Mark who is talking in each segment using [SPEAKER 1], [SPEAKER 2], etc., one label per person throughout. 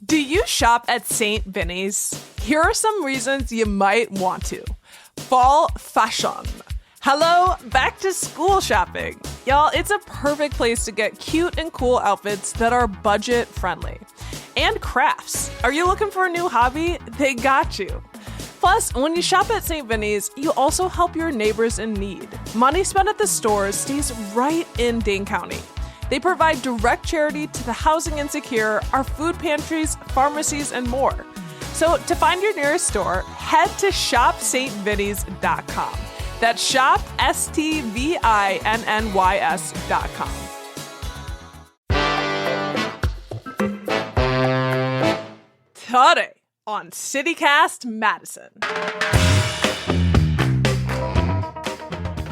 [SPEAKER 1] Do you shop at St. Vinny's? Here are some reasons you might want to. Fall fashion. Hello, back to school shopping. Y'all, it's a perfect place to get cute and cool outfits that are budget friendly. And crafts. Are you looking for a new hobby? They got you. Plus, when you shop at St. Vinny's, you also help your neighbors in need. Money spent at the stores stays right in Dane County. They provide direct charity to the housing insecure, our food pantries, pharmacies, and more. So to find your nearest store, head to shopstvinny's.com. That's shop, STVINNYS.com. Today on CityCast Madison.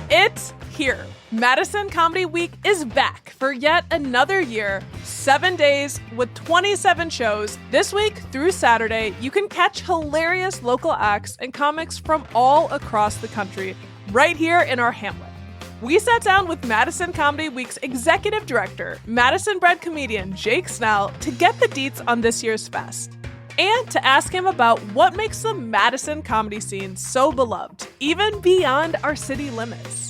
[SPEAKER 1] It's here. Madison Comedy Week is back for yet another year, 7 days with 27 shows. This week through Saturday, you can catch hilarious local acts and comics from all across the country right here in our hamlet. We sat down with Madison Comedy Week's executive director, Madison-bred comedian Jake Snell, to get the deets on this year's fest and to ask him about what makes the Madison comedy scene so beloved, even beyond our city limits.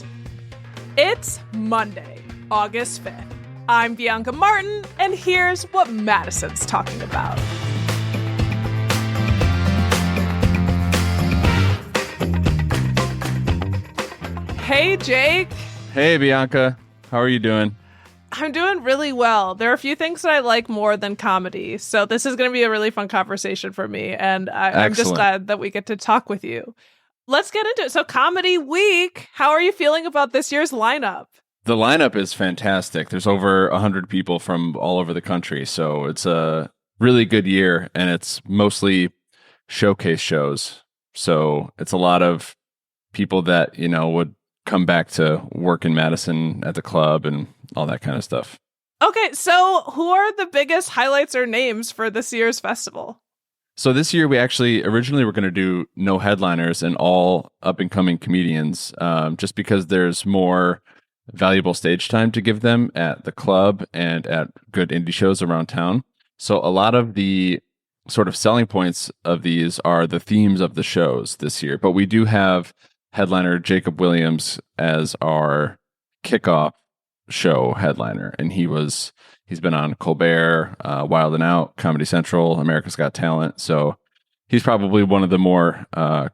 [SPEAKER 1] It's Monday, August 5th. I'm Bianca Martin, and here's what Madison's talking about. Hey, Jake.
[SPEAKER 2] Hey, Bianca. How are you doing?
[SPEAKER 1] I'm doing really well. There are a few things that I like more than comedy, so this is going to be a really fun conversation for me, and I'm just glad that we get to talk with you. Let's get into it. So Comedy Week, how are you feeling about this year's lineup?
[SPEAKER 2] The lineup is fantastic. There's over 100 people from all over the country, so it's a really good year, and it's mostly showcase shows. So it's a lot of people that, would come back to work in Madison at the club and all that kind of stuff.
[SPEAKER 1] Okay, so who are the biggest highlights or names for this year's festival?
[SPEAKER 2] So this year we actually originally were going to do no headliners and all up-and-coming comedians, just because there's more valuable stage time to give them at the club and at good indie shows around town. So a lot of the sort of selling points of these are the themes of the shows this year. But we do have headliner Jacob Williams as our kickoff show headliner, and he's been on Colbert, Wild 'N Out, Comedy Central, America's Got Talent. So he's probably one of the more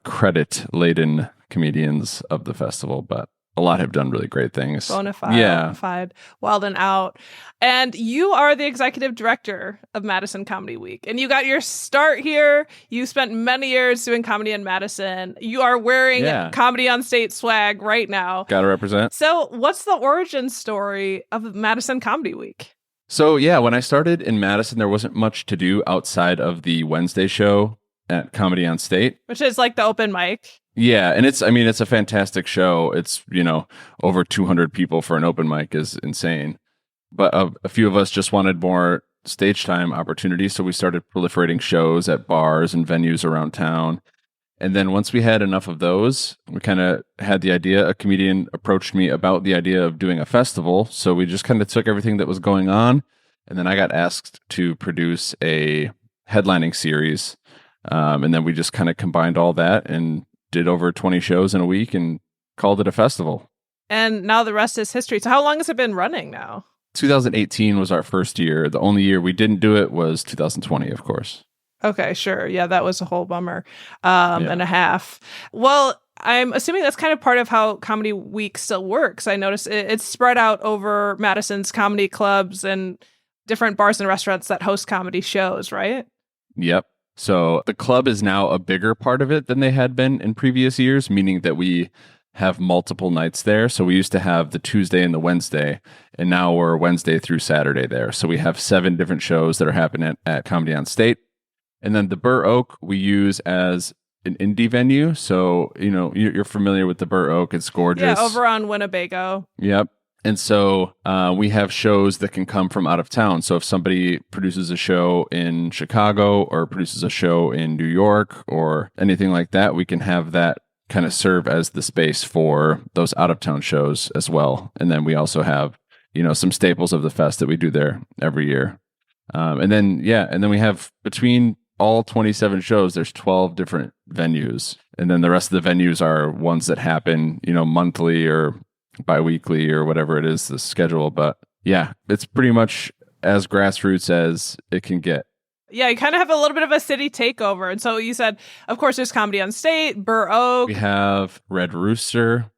[SPEAKER 2] credit-laden comedians of the festival, but a lot have done really great things.
[SPEAKER 1] Bonafide, Wild 'N Out. And you are the executive director of Madison Comedy Week. And you got your start here. You spent many years doing comedy in Madison. You are wearing Comedy on State swag right now.
[SPEAKER 2] Gotta represent.
[SPEAKER 1] So what's the origin story of Madison Comedy Week?
[SPEAKER 2] So when I started in Madison, there wasn't much to do outside of the Wednesday show at Comedy on State.
[SPEAKER 1] Which is like the open mic.
[SPEAKER 2] Yeah, and it's a fantastic show. It's, over 200 people for an open mic is insane. But a few of us just wanted more stage time opportunities, so we started proliferating shows at bars and venues around town. And then once we had enough of those, we kind of had the idea. A comedian approached me about the idea of doing a festival, so we just kind of took everything that was going on, and then I got asked to produce a headlining series, and then we just kind of combined all that and did over 20 shows in a week and called it a festival.
[SPEAKER 1] And now the rest is history. So how long has it been running now?
[SPEAKER 2] 2018 was our first year. The only year we didn't do it was 2020, of course.
[SPEAKER 1] Okay, sure. Yeah, that was a whole bummer and a half. Well, I'm assuming that's kind of part of how Comedy Week still works. I noticed it's spread out over Madison's comedy clubs and different bars and restaurants that host comedy shows, right?
[SPEAKER 2] Yep. So the club is now a bigger part of it than they had been in previous years, meaning that we have multiple nights there. So we used to have the Tuesday and the Wednesday, and now we're Wednesday through Saturday there. So we have 7 different shows that are happening at Comedy on State. And then the Burr Oak we use as an indie venue. So, you're familiar with the Burr Oak. It's gorgeous.
[SPEAKER 1] Yeah, over on Winnebago.
[SPEAKER 2] Yep. And so we have shows that can come from out of town. So if somebody produces a show in Chicago or produces a show in New York or anything like that, we can have that kind of serve as the space for those out of town shows as well. And then we also have, some staples of the fest that we do there every year. And then we have between all 27 shows, there's 12 different venues. And then the rest of the venues are ones that happen, monthly or biweekly or whatever it is, the schedule. But yeah, it's pretty much as grassroots as it can get.
[SPEAKER 1] Yeah, you kind of have a little bit of a city takeover. And so you said, of course, there's Comedy on State, Burr Oak.
[SPEAKER 2] We have Red Rooster.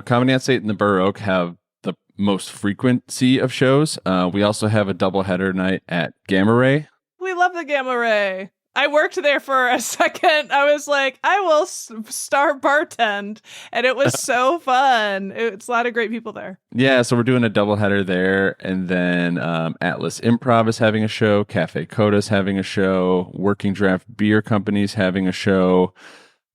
[SPEAKER 2] Comedy on State and the Burr Oak have the most frequency of shows. We also have a doubleheader night at Gamma Ray.
[SPEAKER 1] We love the Gamma Ray. I worked there for a second. I was like, I will star bartend. And it was so fun. It's a lot of great people there.
[SPEAKER 2] Yeah, so we're doing a doubleheader there. And then Atlas Improv is having a show. Cafe Coda's having a show. Working Draft Beer Company's having a show.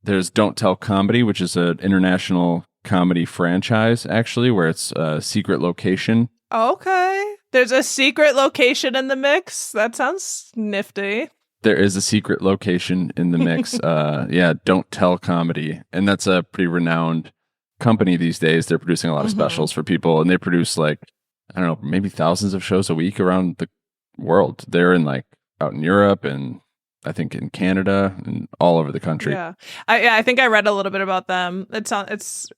[SPEAKER 2] There's Don't Tell Comedy, which is an international comedy franchise, actually, where it's a secret location.
[SPEAKER 1] Okay. There's a secret location in the mix. That sounds nifty.
[SPEAKER 2] There is a secret location in the mix. Don't Tell Comedy. And that's a pretty renowned company these days. They're producing a lot of specials for people. And they produce maybe thousands of shows a week around the world. They're out in Europe and I think in Canada and all over the country.
[SPEAKER 1] Yeah. I think I read a little bit about them. It's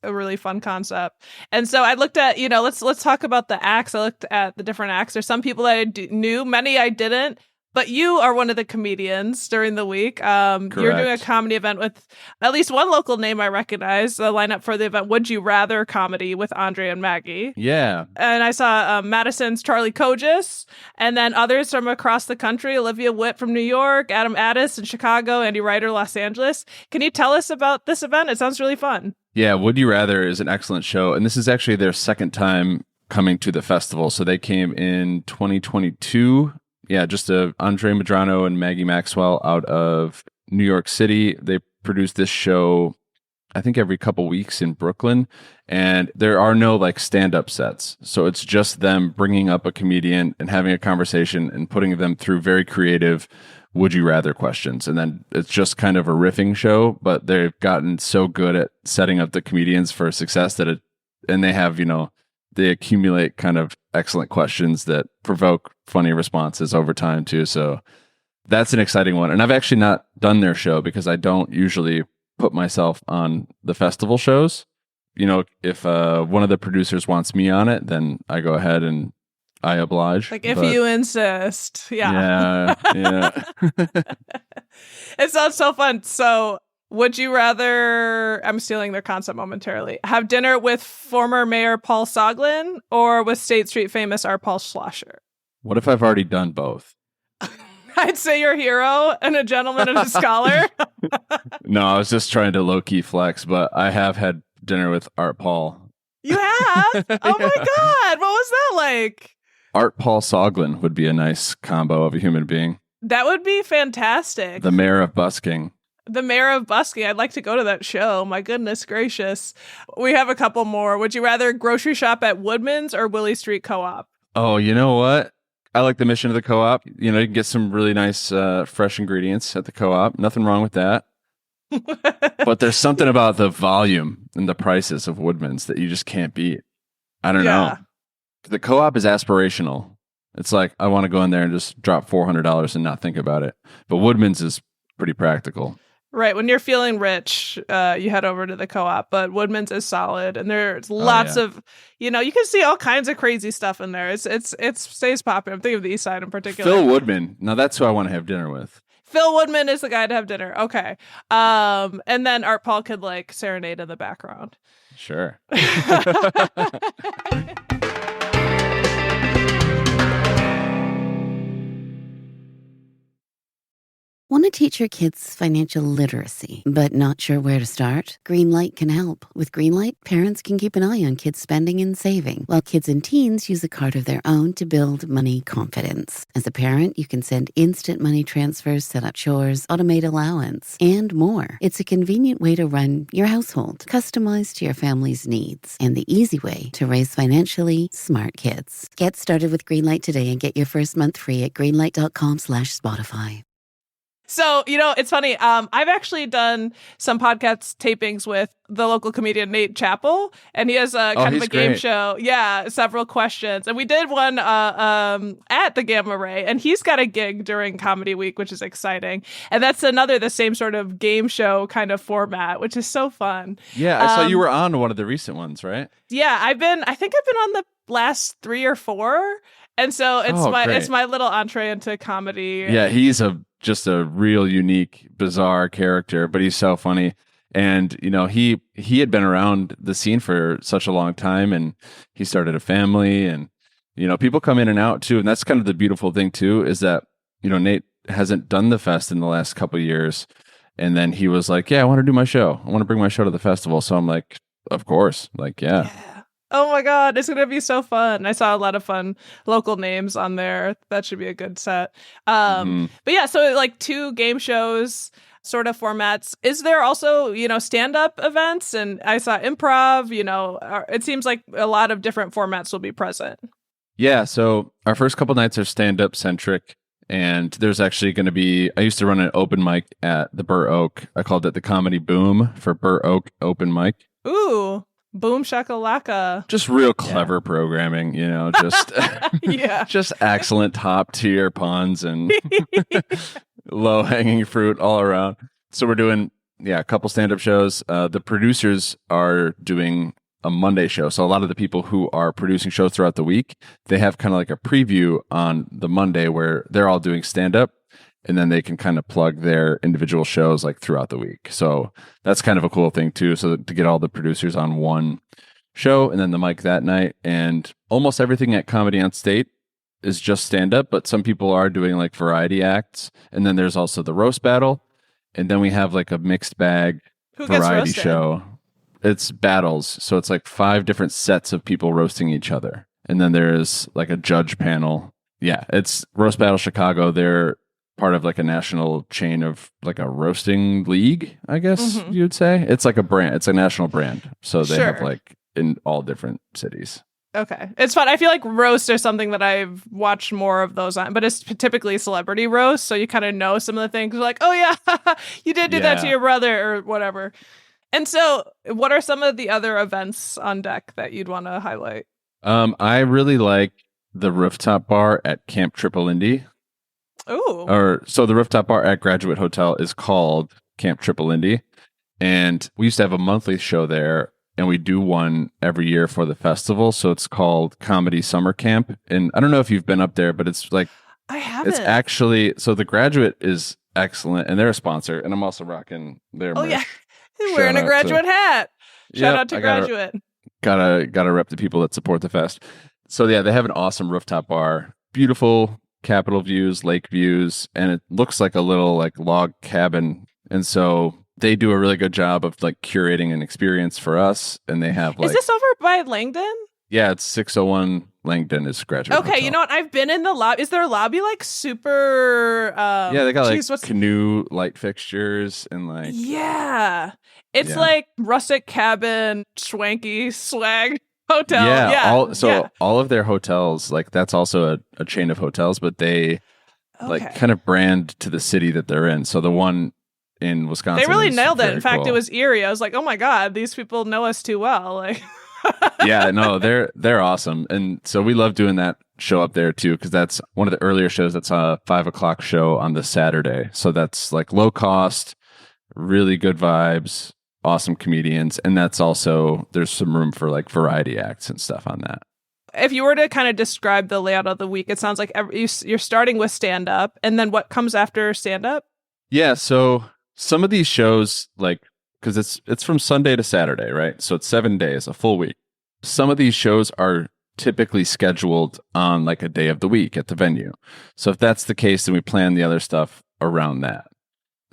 [SPEAKER 1] a really fun concept. And so I looked at, let's talk about the acts. I looked at the different acts. There's some people that I knew, many I didn't. But you are one of the comedians during the week. You're doing a comedy event with at least one local name I recognize. The lineup for the event, Would You Rather Comedy with Andre and Maggie.
[SPEAKER 2] Yeah.
[SPEAKER 1] And I saw Madison's Charlie Kogis, and then others from across the country, Olivia Witt from New York, Adam Addis in Chicago, Andy Ryder, Los Angeles. Can you tell us about this event? It sounds really fun.
[SPEAKER 2] Yeah, Would You Rather is an excellent show. And this is actually their second time coming to the festival. So they came in 2022. Yeah, just Andre Medrano and Maggie Maxwell out of New York City. They produce this show, I think, every couple weeks in Brooklyn. And there are no stand-up sets. So it's just them bringing up a comedian and having a conversation and putting them through very creative would you rather questions. And then it's just kind of a riffing show, but they've gotten so good at setting up the comedians for success and they have, they accumulate kind of excellent questions that provoke funny responses over time too. So that's an exciting one. And I've actually not done their show because I don't usually put myself on the festival shows. If one of the producers wants me on it, then I go ahead and I oblige.
[SPEAKER 1] If you insist. Yeah.
[SPEAKER 2] Yeah.
[SPEAKER 1] It sounds so fun. So would you rather, I'm stealing their concept momentarily, have dinner with former Mayor Paul Soglin or with State Street famous R. Paul Schlosser?
[SPEAKER 2] What if I've already done both?
[SPEAKER 1] I'd say you're a hero and a gentleman and a scholar.
[SPEAKER 2] No, I was just trying to low-key flex, but I have had dinner with Art Paul.
[SPEAKER 1] You have? Oh my God. What was that like?
[SPEAKER 2] Art Paul Soglin would be a nice combo of a human being.
[SPEAKER 1] That would be fantastic.
[SPEAKER 2] The mayor of busking.
[SPEAKER 1] The mayor of busking. I'd like to go to that show. My goodness gracious. We have a couple more. Would you rather grocery shop at Woodman's or Willie Street Co-op?
[SPEAKER 2] Oh, you know what? I like the mission of the co-op. You can get some really nice fresh ingredients at the co-op. Nothing wrong with that. But there's something about the volume and the prices of Woodman's that you just can't beat. I don't know. The co-op is aspirational. It's like, I want to go in there and just drop $400 and not think about it. But Woodman's is pretty practical.
[SPEAKER 1] Right. When you're feeling rich, you head over to the co-op, but Woodman's is solid. And there's lots of, you can see all kinds of crazy stuff in there. It stays popular. I'm thinking of the East Side in particular.
[SPEAKER 2] Phil Woodman. Now that's who I want to have dinner with.
[SPEAKER 1] Phil Woodman is the guy to have dinner. Okay. And then Art Paul could serenade in the background.
[SPEAKER 2] Sure.
[SPEAKER 3] Want to teach your kids financial literacy, but not sure where to start? Greenlight can help. With Greenlight, parents can keep an eye on kids' spending and saving, while kids and teens use a card of their own to build money confidence. As a parent, you can send instant money transfers, set up chores, automate allowance, and more. It's a convenient way to run your household, customized to your family's needs, and the easy way to raise financially smart kids. Get started with Greenlight today and get your first month free at greenlight.com/Spotify.
[SPEAKER 1] So, it's funny. I've actually done some podcast tapings with the local comedian Nate Chappell, and he has a kind of a game
[SPEAKER 2] great.
[SPEAKER 1] show. Yeah, several questions. And we did one at the Gamma Ray, and he's got a gig during Comedy Week, which is exciting. And that's the same sort of game show kind of format, which is so fun.
[SPEAKER 2] Yeah, I saw you were on one of the recent ones, right?
[SPEAKER 1] Yeah, I think I've been on the last 3 or 4. And so it's my little entree into comedy.
[SPEAKER 2] Yeah, he's just a real unique, bizarre character, but he's so funny. And he had been around the scene for such a long time, and he started a family, and people come in and out too. And that's kind of the beautiful thing too, is that Nate hasn't done the fest in the last couple of years, and then he was like, "Yeah, I want to do my show. I want to bring my show to the festival." So I'm like, "Of course, yeah."
[SPEAKER 1] Oh my God, it's going to be so fun. I saw a lot of fun local names on there. That should be a good set. But yeah, so like 2 game shows sort of formats. Is there also, stand-up events? And I saw improv, it seems like a lot of different formats will be present.
[SPEAKER 2] Yeah, so our first couple nights are stand-up centric. And there's actually going to be, I used to run an open mic at the Burr Oak. I called it the Comedy Boom for Burr Oak Open Mic.
[SPEAKER 1] Ooh. Boom shakalaka.
[SPEAKER 2] Just real clever programming, just just excellent top tier puns and low hanging fruit all around. So we're doing a couple stand-up shows. The producers are doing a Monday show. So a lot of the people who are producing shows throughout the week, they have kind of like a preview on the Monday where they're all doing stand-up. And then they can kind of plug their individual shows like throughout the week. So that's kind of a cool thing too. So to get all the producers on one show and then the mic that night. And almost everything at Comedy on State is just stand up, but some people are doing like variety acts. And then there's also the roast battle. And then we have like a mixed bag variety show. It's battles. So it's like 5 different sets of people roasting each other. And then there's like a judge panel. Yeah, it's Roast Battle Chicago. They're part of like a national chain of like a roasting league, I guess you'd say. It's like a brand. It's a national brand. So they have like in all different cities.
[SPEAKER 1] Okay. It's fun. I feel like roast is something that I've watched more of those on, but it's typically celebrity roast. So you kind of know some of the things. You're like, oh yeah, you did do that to your brother or whatever. And so what are some of the other events on deck that you'd want to highlight?
[SPEAKER 2] I really like the rooftop bar at Camp Triple Indy.
[SPEAKER 1] Oh.
[SPEAKER 2] So the rooftop bar at Graduate Hotel is called Camp Triple Indy. And we used to have a monthly show there, and we do one every year for the festival. So it's called Comedy Summer Camp. And I don't know if you've been up there, but it's like,
[SPEAKER 1] I haven't.
[SPEAKER 2] It's actually, so the Graduate is excellent, and they're a sponsor. And I'm also rocking their merch.
[SPEAKER 1] Oh, yeah. Wearing a Graduate hat. Shout out to Graduate.
[SPEAKER 2] Gotta rep the people that support the fest. So yeah, they have an awesome rooftop bar. Beautiful Capitol views, lake views, and it looks like a little like log cabin. And so they do a really good job of like curating an experience for us. And they have like,
[SPEAKER 1] is this over by Langdon?
[SPEAKER 2] Yeah, it's 601 Langdon is Graduate
[SPEAKER 1] Okay,
[SPEAKER 2] Hotel.
[SPEAKER 1] You know what? I've been in the lobby. Is their lobby like super?
[SPEAKER 2] Yeah, they got like canoe light fixtures and like.
[SPEAKER 1] Yeah, it's like rustic cabin, swanky swag hotel.
[SPEAKER 2] Yeah, all of their hotels, like that's also a chain of hotels, but they like kind of brand to the city that they're in. So the one in Wisconsin,
[SPEAKER 1] they really nailed it. In fact,
[SPEAKER 2] cool.
[SPEAKER 1] It was eerie. I was like, oh my God, these people know us too well. Like.
[SPEAKER 2] Yeah, no, they're awesome. And so we love doing that show up there too, because that's one of the earlier shows. That's a 5:00 show on the Saturday. So that's like low cost, really good vibes, awesome comedians. And that's also, there's some room for like variety acts and stuff on that.
[SPEAKER 1] If you were to kind of describe the layout of the week, it sounds like you're starting with stand up, and then what comes after stand up?
[SPEAKER 2] Yeah, so some of these shows, like, because it's from Sunday to Saturday, right? So it's 7 days, a full week. Some of these shows are typically scheduled on like a day of the week at the venue. So if that's the case, then we plan the other stuff around that.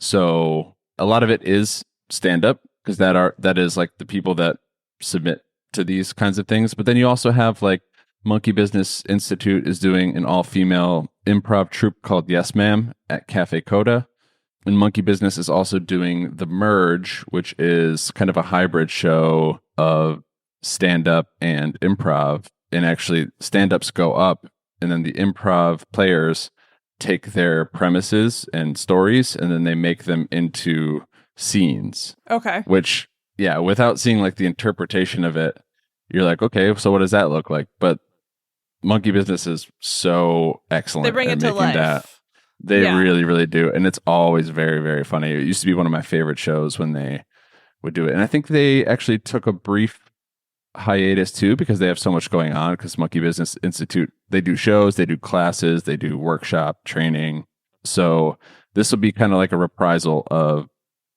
[SPEAKER 2] So a lot of it is stand up, because that is like the people that submit to these kinds of things. But then you also have like Monkey Business Institute is doing an all-female improv troupe called Yes Ma'am at Cafe Coda. And Monkey Business is also doing The Merge, which is kind of a hybrid show of stand-up and improv. And actually, stand-ups go up, and then the improv players take their premises and stories and then they make them into scenes.
[SPEAKER 1] Okay.
[SPEAKER 2] Which, yeah, without seeing like the interpretation of it, you're like, okay, so what does that look like? But Monkey Business is so excellent.
[SPEAKER 1] They bring
[SPEAKER 2] at
[SPEAKER 1] it to
[SPEAKER 2] making
[SPEAKER 1] life.
[SPEAKER 2] That. They
[SPEAKER 1] Yeah.
[SPEAKER 2] really, really do. And it's always very, very funny. It used to be one of my favorite shows when they would do it. And I think they actually took a brief hiatus too because they have so much going on because Monkey Business Institute, they do shows, they do classes, they do workshop training. So this will be kind of like a reprisal of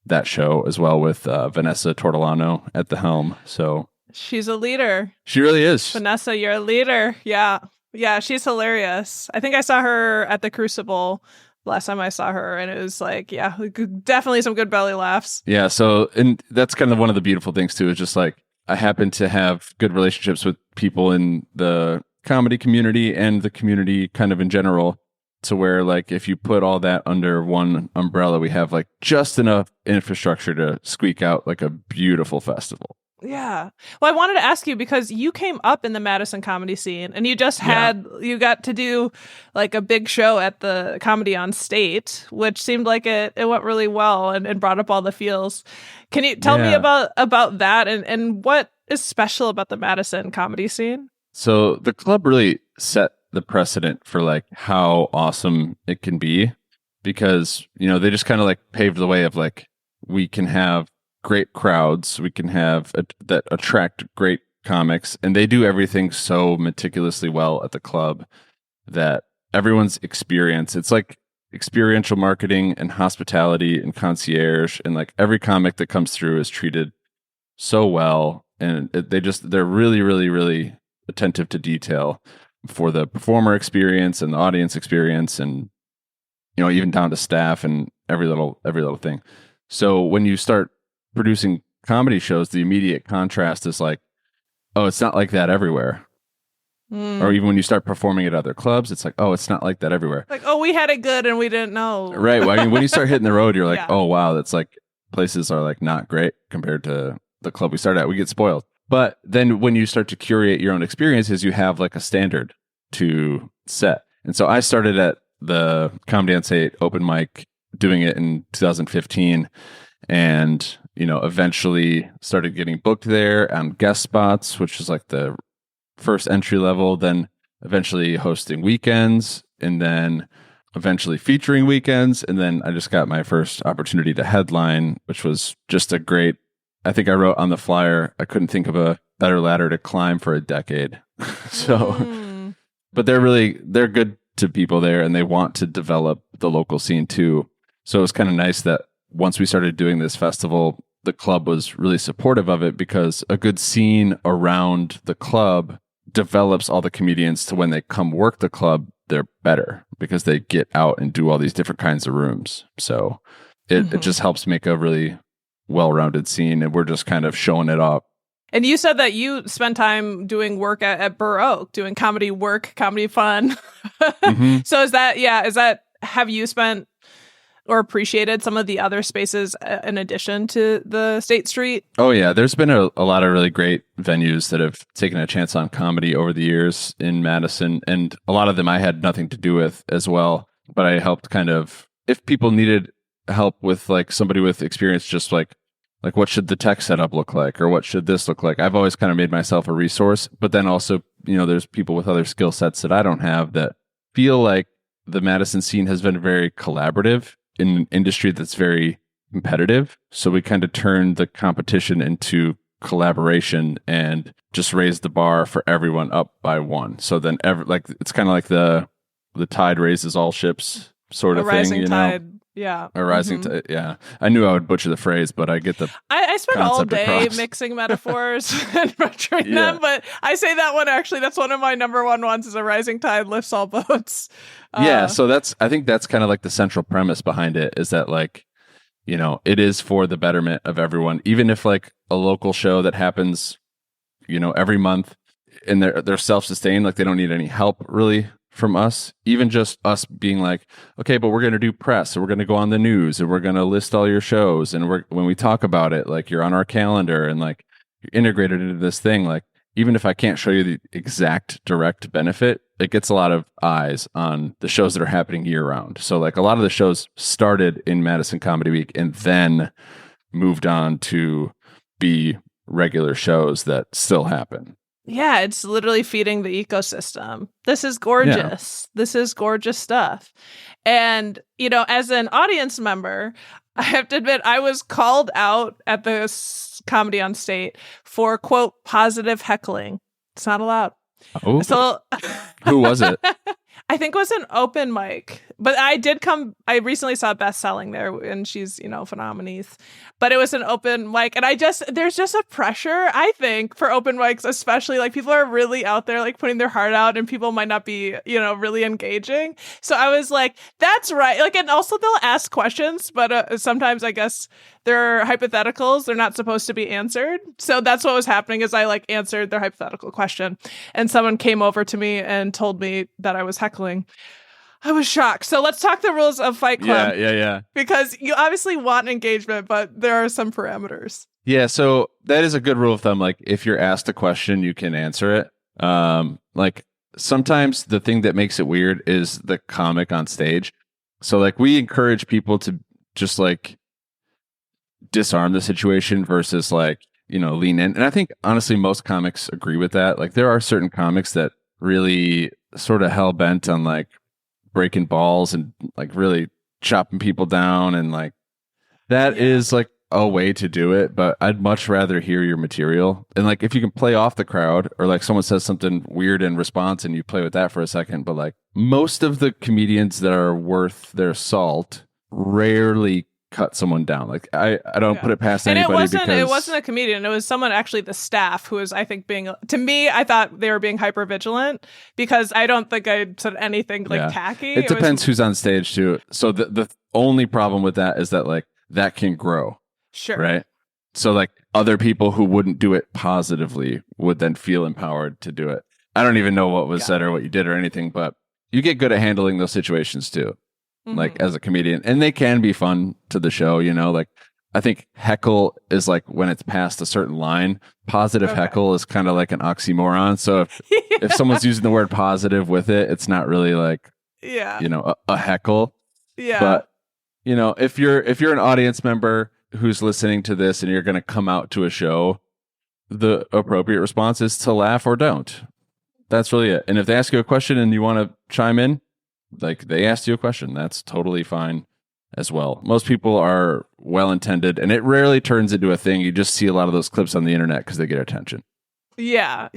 [SPEAKER 2] that show as well with Vanessa Tortolano at the helm. So
[SPEAKER 1] she's a leader.
[SPEAKER 2] She really is.
[SPEAKER 1] Vanessa, you're a leader. Yeah. Yeah, she's hilarious. I think I saw her at the Crucible last time I saw her, and it was like, yeah, definitely some good belly laughs.
[SPEAKER 2] Yeah, so, and that's kind of one of the beautiful things too, is just like, I happen to have good relationships with people in the comedy community and the community kind of in general, to where like, if you put all that under one umbrella, we have like just enough infrastructure to squeak out like a beautiful festival.
[SPEAKER 1] Yeah. Well, I wanted to ask you because you came up in the Madison comedy scene and you just had, you got to do like a big show at the Comedy on State, which seemed like it went really well and brought up all the feels. Can you tell me about that and what is special about the Madison comedy scene?
[SPEAKER 2] So the club really set the precedent for like how awesome it can be because, you know, they just kind of like paved the way of like, we can have great crowds, we can have that attract great comics, and they do everything so meticulously well at the club that everyone's experience, it's like experiential marketing and hospitality and concierge, and like every comic that comes through is treated so well, and they're really, really, really attentive to detail for the performer experience and the audience experience, and you know, even down to staff and every little thing. So when you start producing comedy shows, the immediate contrast is like, oh, it's not like that everywhere. Or even when you start performing at other clubs, it's like, oh, it's not like that everywhere.
[SPEAKER 1] Like, oh, we had it good and we didn't know.
[SPEAKER 2] Right. Well, I mean, when you start hitting the road, you're like,
[SPEAKER 1] Yeah.
[SPEAKER 2] oh, wow, that's like places are like not great compared to the club we started at. We get spoiled. But then when you start to curate your own experiences, you have like a standard to set. And so I started at the Comedy on State open mic, doing it in 2015. And, you know, eventually started getting booked there on guest spots, which is like the first entry level, then eventually hosting weekends, and then eventually featuring weekends. And then I just got my first opportunity to headline, which was just a great, I think I wrote on the flyer, I couldn't think of a better ladder to climb for a decade. So, but they're good to people there and they want to develop the local scene too. So it was kind of nice that once we started doing this festival, the club was really supportive of it because a good scene around the club develops all the comedians to when they come work the club, they're better because they get out and do all these different kinds of rooms. So it just helps make a really well-rounded scene, and we're just kind of showing it off.
[SPEAKER 1] And you said that you spent time doing work at Burr Oak, doing comedy work, comedy fun. So is that, have you spent or appreciated some of the other spaces in addition to the State Street? Oh yeah,
[SPEAKER 2] there's been a lot of really great venues that have taken a chance on comedy over the years in Madison, and a lot of them I had nothing to do with as well, but I helped kind of, if people needed help with like somebody with experience, just like what should the tech setup look like, or what should this look like, I've always kind of made myself a resource. But then also, you know, there's people with other skill sets that I don't have that feel like the Madison scene has been very collaborative in an industry that's very competitive. So we kind of turned the competition into collaboration and just raised the bar for everyone up by one. So then it's kind of like the tide raises all ships sort of thing, you
[SPEAKER 1] tide.
[SPEAKER 2] know?
[SPEAKER 1] Yeah.
[SPEAKER 2] A rising tide. Yeah. I knew I would butcher the phrase, but I get the
[SPEAKER 1] I spent all day
[SPEAKER 2] across.
[SPEAKER 1] mixing metaphors and butchering them, but I say that one actually, that's one of my number one ones, is a rising tide lifts all boats.
[SPEAKER 2] Yeah. So I think that's kind of like the central premise behind it, is that like, you know, it is for the betterment of everyone. Even if like a local show that happens, you know, every month and they're self-sustained, like they don't need any help really from us, even just us being like, okay, but we're going to do press, so we're going to go on the news, and we're going to list all your shows, and when we talk about it, like you're on our calendar and like you're integrated into this thing, like even if I can't show you the exact direct benefit, it gets a lot of eyes on the shows that are happening year round. So like a lot of the shows started in Madison Comedy Week and then moved on to be regular shows that still happen.
[SPEAKER 1] Yeah, it's literally feeding the ecosystem. This is gorgeous. Yeah. This is gorgeous stuff. And, you know, as an audience member, I have to admit, I was called out at the Comedy on State for, quote, positive heckling. It's not allowed.
[SPEAKER 2] Oh,
[SPEAKER 1] so
[SPEAKER 2] who was it?
[SPEAKER 1] I think it was an open mic, but I recently saw Best Selling there, and she's, you know, phenomenal. But it was an open mic, and there's just a pressure, I think, for open mics, especially like people are really out there, like putting their heart out, and people might not be, you know, really engaging. So I was like, that's right. Like, and also they'll ask questions, but sometimes I guess they're hypotheticals. They're not supposed to be answered. So that's what was happening is I like answered their hypothetical question, and someone came over to me and told me that I was heckling. I was shocked. So let's talk the rules of Fight Club.
[SPEAKER 2] Yeah.
[SPEAKER 1] Because you obviously want engagement, but there are some parameters.
[SPEAKER 2] Yeah, so that is a good rule of thumb. Like if you're asked a question, you can answer it. Like sometimes the thing that makes it weird is the comic on stage. So like we encourage people to just like disarm the situation versus like, you know, lean in. And I think honestly most comics agree with that. Like there are certain comics that really sort of hell bent on like breaking balls and like really chopping people down, and like that is like a way to do it, but I'd much rather hear your material. And like if you can play off the crowd, or like someone says something weird in response and you play with that for a second. But like most of the comedians that are worth their salt rarely cut someone down. Like I don't put it past anybody.
[SPEAKER 1] And it wasn't a comedian. It was someone actually the staff who was, I think, to me, I thought they were being hyper vigilant because I don't think I said anything like tacky.
[SPEAKER 2] It depends who's on stage too. So the only problem with that is that like that can grow.
[SPEAKER 1] Sure.
[SPEAKER 2] Right. So like other people who wouldn't do it positively would then feel empowered to do it. I don't even know what was said or what you did or anything, but you get good at handling those situations too. Like as a comedian, and they can be fun to the show, you know, like I think heckle is like when it's past a certain line. Positive heckle is kind of like an oxymoron. So if someone's using the word positive with it, it's not really like, you know, a heckle.
[SPEAKER 1] Yeah.
[SPEAKER 2] But, you know, if you're an audience member who's listening to this and you're going to come out to a show, the appropriate response is to laugh or don't. That's really it. And if they ask you a question and you want to chime in, like they asked you a question, that's totally fine as well. Most people are well-intended, and it rarely turns into a thing. You just see a lot of those clips on the internet because they get attention.
[SPEAKER 1] Yeah.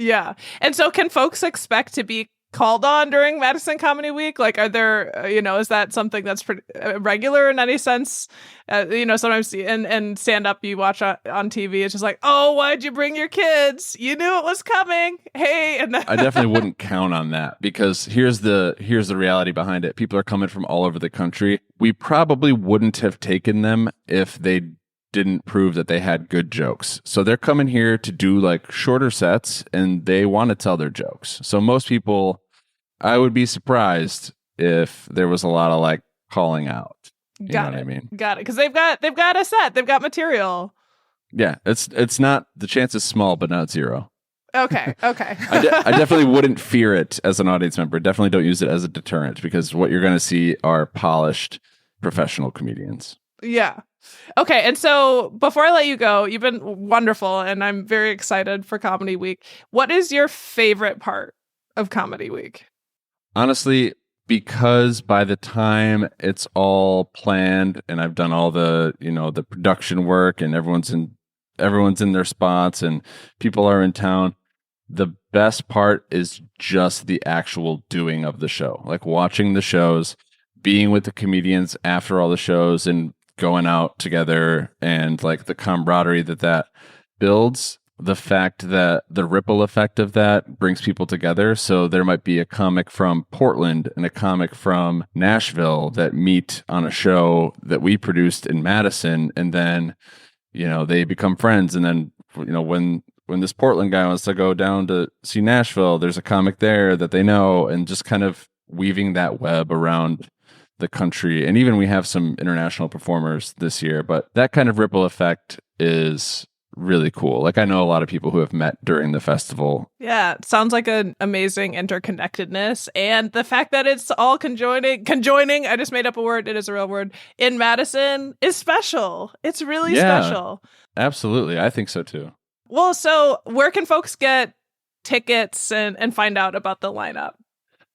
[SPEAKER 1] And so can folks expect to be called on during Madison Comedy Week? Like, are there, you know, is that something that's pretty regular in any sense? You know, sometimes and stand up you watch on TV, it's just like, oh, why'd you bring your kids? You knew it was coming. Hey, and
[SPEAKER 2] I definitely wouldn't count on that, because here's the reality behind it. People are coming from all over the country. We probably wouldn't have taken them if they didn't prove that they had good jokes. So they're coming here to do like shorter sets, and they want to tell their jokes. So most people, I would be surprised if there was a lot of like calling out. You know what I mean?
[SPEAKER 1] Got it. Because they've got a set, they've got material.
[SPEAKER 2] Yeah, it's not, the chance is small, but not zero.
[SPEAKER 1] Okay.
[SPEAKER 2] I definitely wouldn't fear it as an audience member. Definitely don't use it as a deterrent, because what you're going to see are polished professional comedians.
[SPEAKER 1] Yeah. Okay. And so before I let you go, you've been wonderful, and I'm very excited for Comedy Week. What is your favorite part of Comedy Week?
[SPEAKER 2] Honestly, because by the time it's all planned and I've done all the, you know, the production work, and everyone's in their spots and people are in town, the best part is just the actual doing of the show. Like watching the shows, being with the comedians after all the shows, and going out together, and like the camaraderie that builds, the fact that the ripple effect of that brings people together. So there might be a comic from Portland and a comic from Nashville that meet on a show that we produced in Madison, and then, you know, they become friends. And then, you know, when this Portland guy wants to go down to see Nashville, there's a comic there that they know, and just kind of weaving that web around the country. And even we have some international performers this year, but that kind of ripple effect is really cool. Like I know a lot of people who have met during the festival.
[SPEAKER 1] Yeah, it sounds like an amazing interconnectedness. And the fact that it's all conjoining, I just made up a word, it is a real word, in Madison is special. It's really special.
[SPEAKER 2] Absolutely. I think so too.
[SPEAKER 1] Well, so where can folks get tickets and find out about the lineup?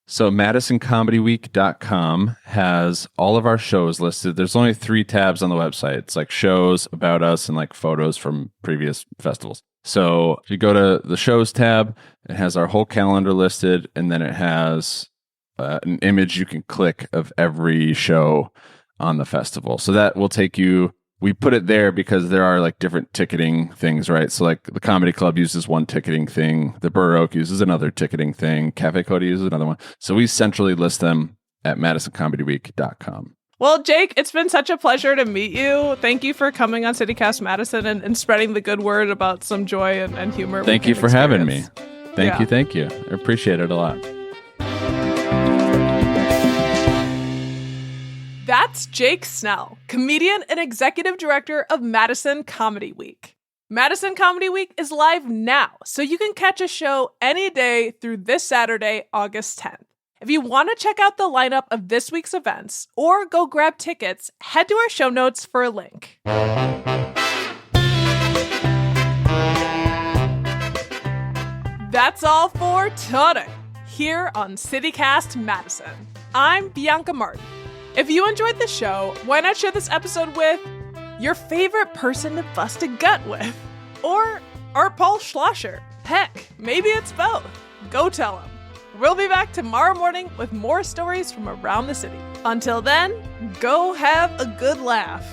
[SPEAKER 2] So MadisonComedyWeek.com has all of our shows listed. There's only 3 tabs on the website. It's like shows, about us, and like photos from previous festivals. So if you go to the shows tab, it has our whole calendar listed, and then it has an image you can click of every show on the festival. So that will take you. We put it there because there are like different ticketing things, right? So like the Comedy Club uses one ticketing thing. The Burr Oak uses another ticketing thing. Cafe Cody uses another one. So we centrally list them at MadisonComedyWeek.com.
[SPEAKER 1] Well, Jake, it's been such a pleasure to meet you. Thank you for coming on CityCast Madison and spreading the good word about some joy and humor.
[SPEAKER 2] Thank you for having me. Thank you. I appreciate it a lot.
[SPEAKER 1] That's Jake Snell, comedian and executive director of Madison Comedy Week. Madison Comedy Week is live now, so you can catch a show any day through this Saturday, August 10th. If you want to check out the lineup of this week's events or go grab tickets, head to our show notes for a link. That's all for today, here on CityCast Madison. I'm Bianca Martin. If you enjoyed the show, why not share this episode with your favorite person to bust a gut with? Or Art Paul Schlosser? Heck, maybe it's both. Go tell him. We'll be back tomorrow morning with more stories from around the city. Until then, go have a good laugh.